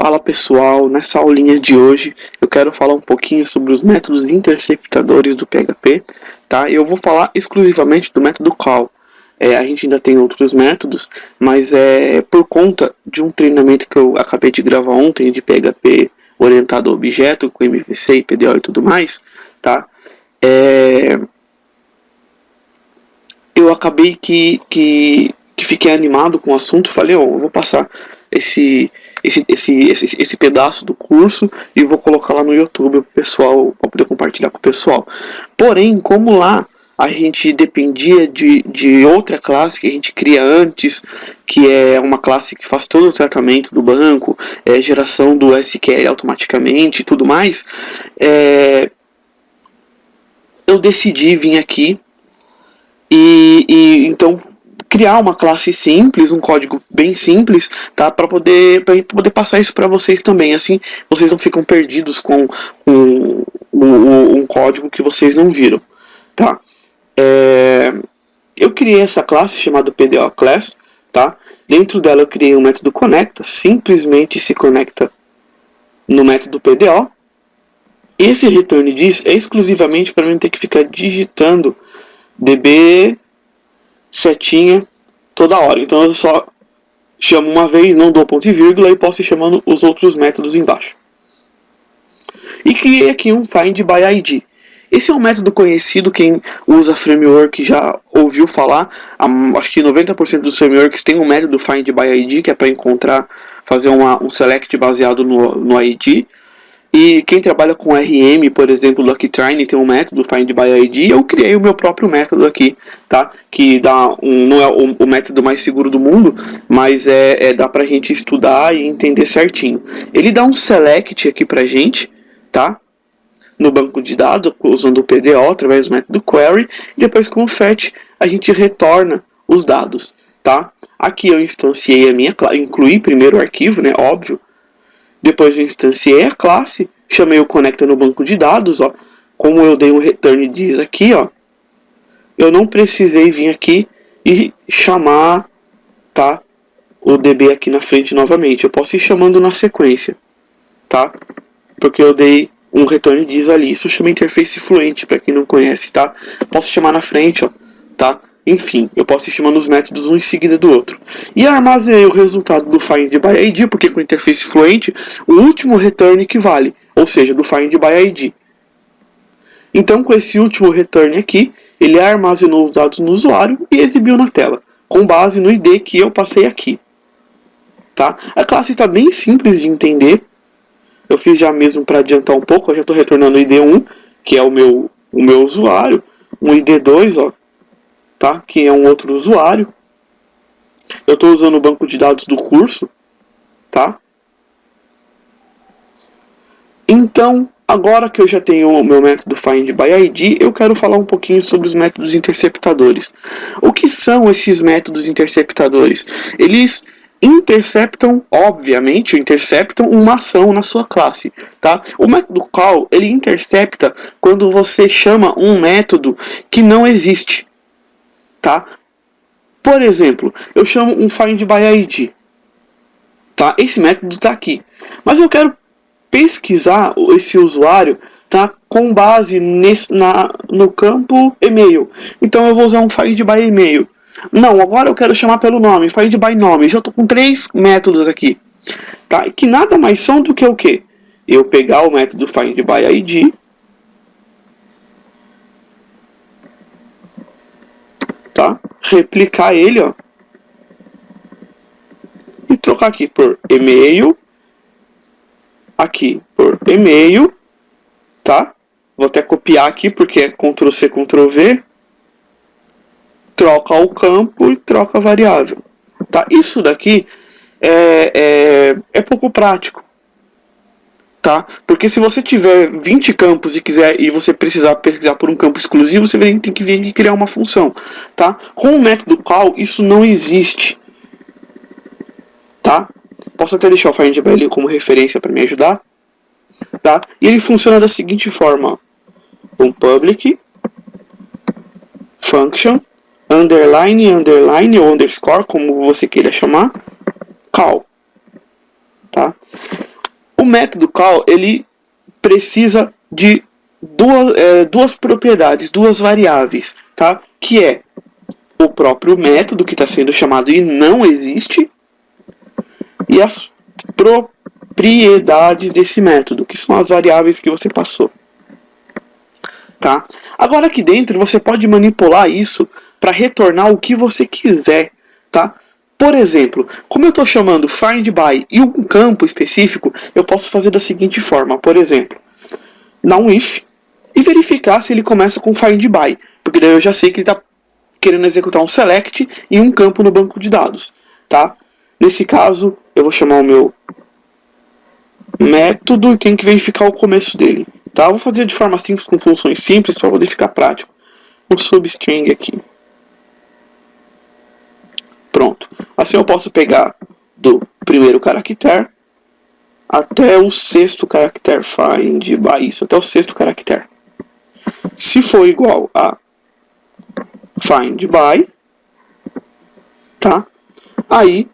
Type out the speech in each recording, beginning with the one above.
Fala pessoal, nessa aulinha de hoje eu quero falar um pouquinho sobre os métodos interceptadores do PHP, tá? Eu vou falar exclusivamente do método call. A gente ainda tem outros métodos, mas por conta de um treinamento que eu acabei de gravar ontem de PHP orientado a objeto, com MVC e PDO e tudo mais, tá? Eu acabei que fiquei animado com o assunto, falei, eu vou passar esse pedaço do curso e vou colocar lá no YouTube pro pessoal, para poder compartilhar com o pessoal. Porém, como lá a gente dependia de outra classe que a gente cria antes, que é uma classe que faz todo o tratamento do banco, geração do SQL automaticamente e tudo mais, eu decidi vir aqui e então criar uma classe simples, um código bem simples, tá? Para poder passar isso para vocês também. Assim, vocês não ficam perdidos com um código que vocês não viram, tá? Eu criei essa classe chamada PDO Class, tá? Dentro dela eu criei um método conecta, simplesmente se conecta no método PDO. Esse return diz é exclusivamente para não ter que ficar digitando db setinha toda hora. Então eu só chamo uma vez, não dou ponto e vírgula e posso ir chamando os outros métodos embaixo. E criei aqui um find by ID. Esse é um método conhecido, quem usa framework já ouviu falar. Acho que 90% dos frameworks tem um método find by ID, que é para encontrar, fazer um select baseado no ID. E quem trabalha com RM, por exemplo, do Akitrine tem um método find by ID. Eu criei o meu próprio método aqui, tá? Que não é o método mais seguro do mundo, mas dá pra gente estudar e entender certinho. Ele dá um select aqui pra gente, tá? No banco de dados, usando o PDO através do método query, e depois com o fetch a gente retorna os dados, tá? Aqui eu instanciei a minha classe, incluí primeiro o arquivo, né? Óbvio. Depois eu instanciei a classe, chamei o conecta no banco de dados, ó. Como eu dei um return diz aqui, ó, eu não precisei vir aqui e chamar, tá, o DB aqui na frente novamente. Eu posso ir chamando na sequência, tá? Porque eu dei um return diz ali. Isso chama interface fluente, para quem não conhece, tá? Posso chamar na frente, ó, tá? Enfim, eu posso ir chamando os métodos um em seguida do outro. E armazenei o resultado do find by ID, porque com interface fluente, o último return que vale, ou seja, do find by ID. Então, com esse último return aqui, ele armazenou os dados no usuário e exibiu na tela, com base no ID que eu passei aqui. Tá? A classe está bem simples de entender. Eu fiz já mesmo para adiantar um pouco, eu já estou retornando o ID1, que é o meu usuário, um ID2, ó, tá? Que é um outro usuário. Eu estou usando o banco de dados do curso, tá? Então, agora que eu já tenho o meu método find by ID, eu quero falar um pouquinho sobre os métodos interceptadores. O que são esses métodos interceptadores? Eles interceptam, obviamente, interceptam uma ação na sua classe, tá? O método call, ele intercepta quando você chama um método que não existe, tá? Por exemplo, eu chamo um find by ID, tá? Esse método está aqui, mas eu quero pesquisar esse usuário, tá, com base no campo e-mail. Então eu vou usar um find by e-mail. Não, agora eu quero chamar pelo nome, find by nome. Já estou com 3 métodos aqui, tá? Que nada mais são do que o quê? Eu pegar o método find by ID, tá? Replicar ele, ó, e trocar aqui por e-mail, aqui por e-mail, tá? Vou até copiar aqui porque é Ctrl C, Ctrl V. Troca o campo e troca a variável, tá? Isso daqui é pouco prático, tá? Porque se você tiver 20 campos e você precisar pesquisar por um campo exclusivo, você tem que vir aqui criar uma função, tá? Com o método call isso não existe, tá? Posso até deixar o find by ali como referência para me ajudar, tá? E ele funciona da seguinte forma: um public function underline ou underscore, como você queira chamar, call, tá? método call, ele precisa de duas propriedades, duas variáveis, tá? Que é o próprio método que está sendo chamado e não existe, e as propriedades desse método, que são as variáveis que você passou. Tá? Agora aqui dentro você pode manipular isso para retornar o que você quiser. Tá? Por exemplo, como eu estou chamando find by e um campo específico, eu posso fazer da seguinte forma. Por exemplo, dar um if e verificar se ele começa com find by, porque daí eu já sei que ele está querendo executar um select e um campo no banco de dados. Tá? Nesse caso, eu vou chamar o meu método e tem que verificar o começo dele. Tá? Eu vou fazer de forma simples, com funções simples, para poder ficar prático. Um substring aqui. Pronto. Assim eu posso pegar do primeiro caractere até o sexto caractere. Find by isso, até o sexto caractere. Se for igual a find by, tá? Aí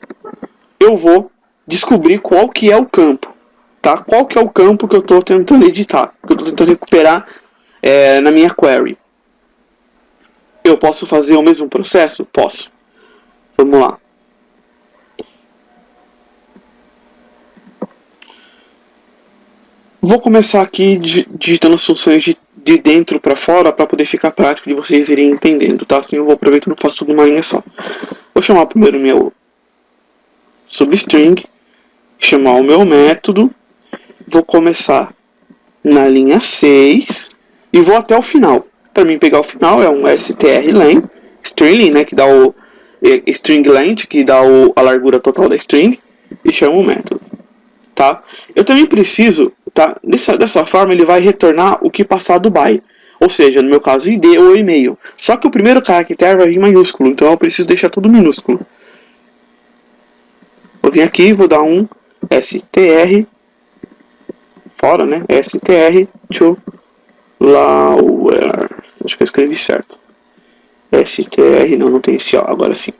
eu vou descobrir qual que é o campo. Tá? Qual que é o campo que eu estou tentando editar, que eu estou tentando recuperar na minha query. Eu posso fazer o mesmo processo? Posso. Vamos lá. Vou começar aqui digitando as funções de dentro para fora, para poder ficar prático de vocês irem entendendo, tá? Assim eu vou aproveitar e não faço tudo numa linha só. Vou chamar primeiro o meu substring, chamar o meu método, vou começar na linha 6 e vou até o final. Para mim pegar o final é um strlen, string, né, que dá o string length, que dá a largura total da string, e chamo o método. Tá? Eu também preciso, tá? Dessa forma ele vai retornar o que passar do by, ou seja, no meu caso ID ou e-mail. Só que o primeiro caractere vai vir maiúsculo, então eu preciso deixar tudo minúsculo. Vou vir aqui, vou dar um str fora, né? str to lower. Acho que eu escrevi certo. str, não tem esse ó, agora sim.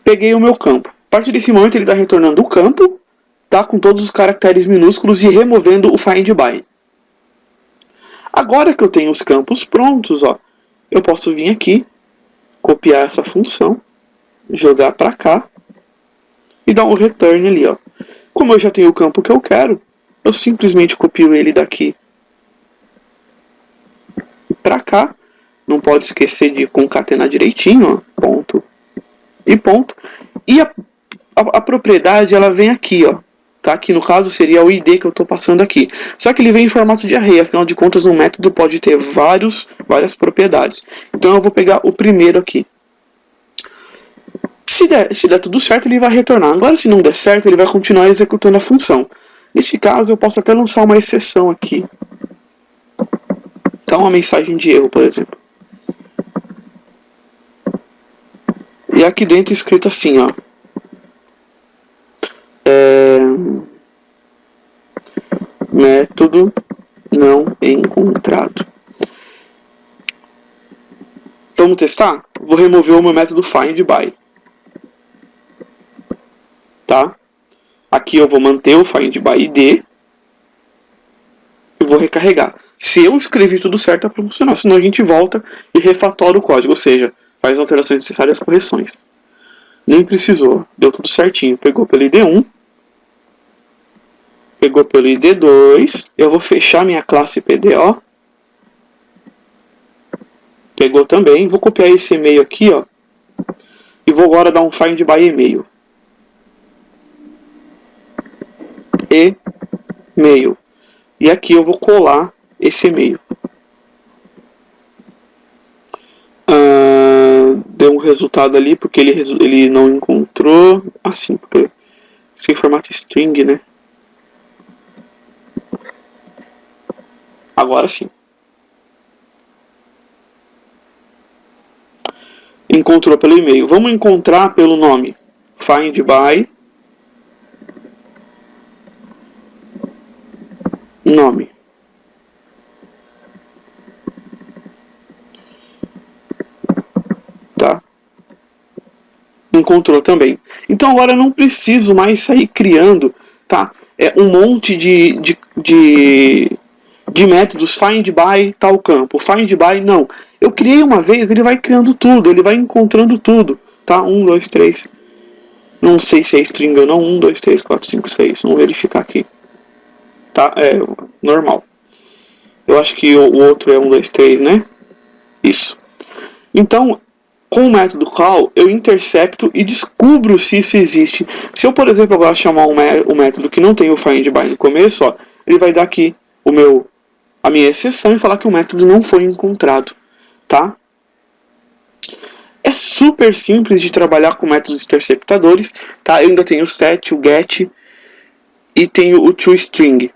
Peguei o meu campo. A partir desse momento ele está retornando o campo, tá, com todos os caracteres minúsculos e removendo o find by. Agora que eu tenho os campos prontos, ó, eu posso vir aqui, copiar essa função, jogar para cá e dar um return ali, ó. Como eu já tenho o campo que eu quero, eu simplesmente copio ele daqui para cá. Não pode esquecer de concatenar direitinho, ó, ponto e ponto. E a propriedade ela vem aqui, ó. Tá? Que no caso seria o ID que eu estou passando aqui. Só que ele vem em formato de array, afinal de contas um método pode ter várias propriedades. Então eu vou pegar o primeiro aqui. Se der tudo certo, ele vai retornar. Agora, se não der certo, ele vai continuar executando a função. Nesse caso, eu posso até lançar uma exceção aqui. Então, uma mensagem de erro, por exemplo. E aqui dentro escrito assim, ó. Método não encontrado. Vamos testar? Vou remover o meu método find by. Tá? Aqui eu vou manter o find by id e vou recarregar. Se eu escrevi tudo certo é para funcionar, senão a gente volta e refatora o código, ou seja, faz as alterações necessárias, as correções. Nem precisou, deu tudo certinho. Pegou pelo ID1, pegou pelo ID2, eu vou fechar minha classe PDO. Pegou também, vou copiar esse e-mail aqui, ó, e vou agora dar um find by e-mail. E-mail. E aqui eu vou colar esse e-mail. Deu um resultado ali porque ele não encontrou. Assim, porque isso é em formato string, né? Agora sim. Encontrou pelo e-mail. Vamos encontrar pelo nome. Find by nome. Tá? Encontrou também. Então agora eu não preciso mais sair criando, tá, um monte de métodos, find by tal campo, find by não. Eu criei uma vez, ele vai criando tudo, ele vai encontrando tudo, tá? 1, 2, 3. Não sei se é string ou não. 1, 2, 3, 4, 5, 6. Vamos verificar aqui. Tá? É normal. Eu acho que o outro é 1, 2, 3, né? Isso. Então, com o método call, eu intercepto e descubro se isso existe. Se eu, por exemplo, agora chamar um método que não tem o find by no começo, ó, ele vai dar aqui a minha exceção e falar que o método não foi encontrado. Tá? É super simples de trabalhar com métodos interceptadores, tá? Eu ainda tenho o set, o get e tenho o toString.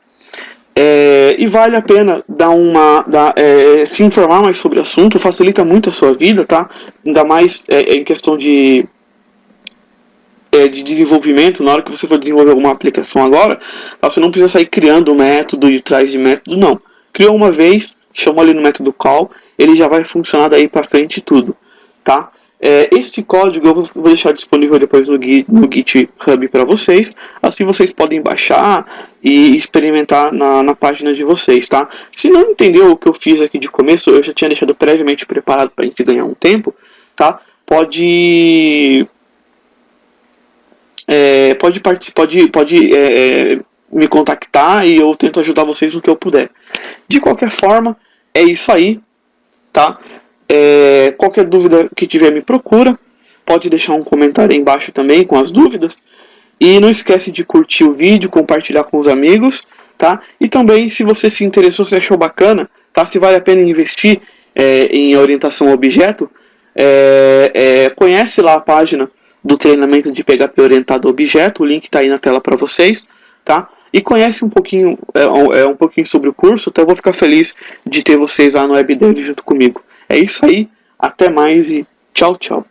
E vale a pena se informar mais sobre o assunto, facilita muito a sua vida, tá? Ainda mais em questão de desenvolvimento. Na hora que você for desenvolver alguma aplicação agora, tá? Você não precisa sair criando método e trás de método, não. Criou uma vez, chamou ali no método call, ele já vai funcionar daí para frente tudo, tá? Esse código eu vou deixar disponível depois no GitHub para vocês, assim vocês podem baixar e experimentar na página de vocês, tá? Se não entendeu o que eu fiz aqui de começo, eu já tinha deixado previamente preparado para a gente ganhar um tempo, tá? Pode me contactar e eu tento ajudar vocês no que eu puder. De qualquer forma, é isso aí, tá? Qualquer dúvida que tiver, me procura. Pode deixar um comentário aí embaixo também com as dúvidas. E não esquece de curtir o vídeo, compartilhar com os amigos, tá? E também, se você se interessou, se achou bacana, tá? Se vale a pena investir em orientação a objeto, conhece lá a página do treinamento de PHP orientado a objeto. O link está aí na tela para vocês, tá? E conhece um pouquinho, um pouquinho sobre o curso, então eu vou ficar feliz de ter vocês lá no WebDev junto comigo. É isso aí, até mais e tchau, tchau.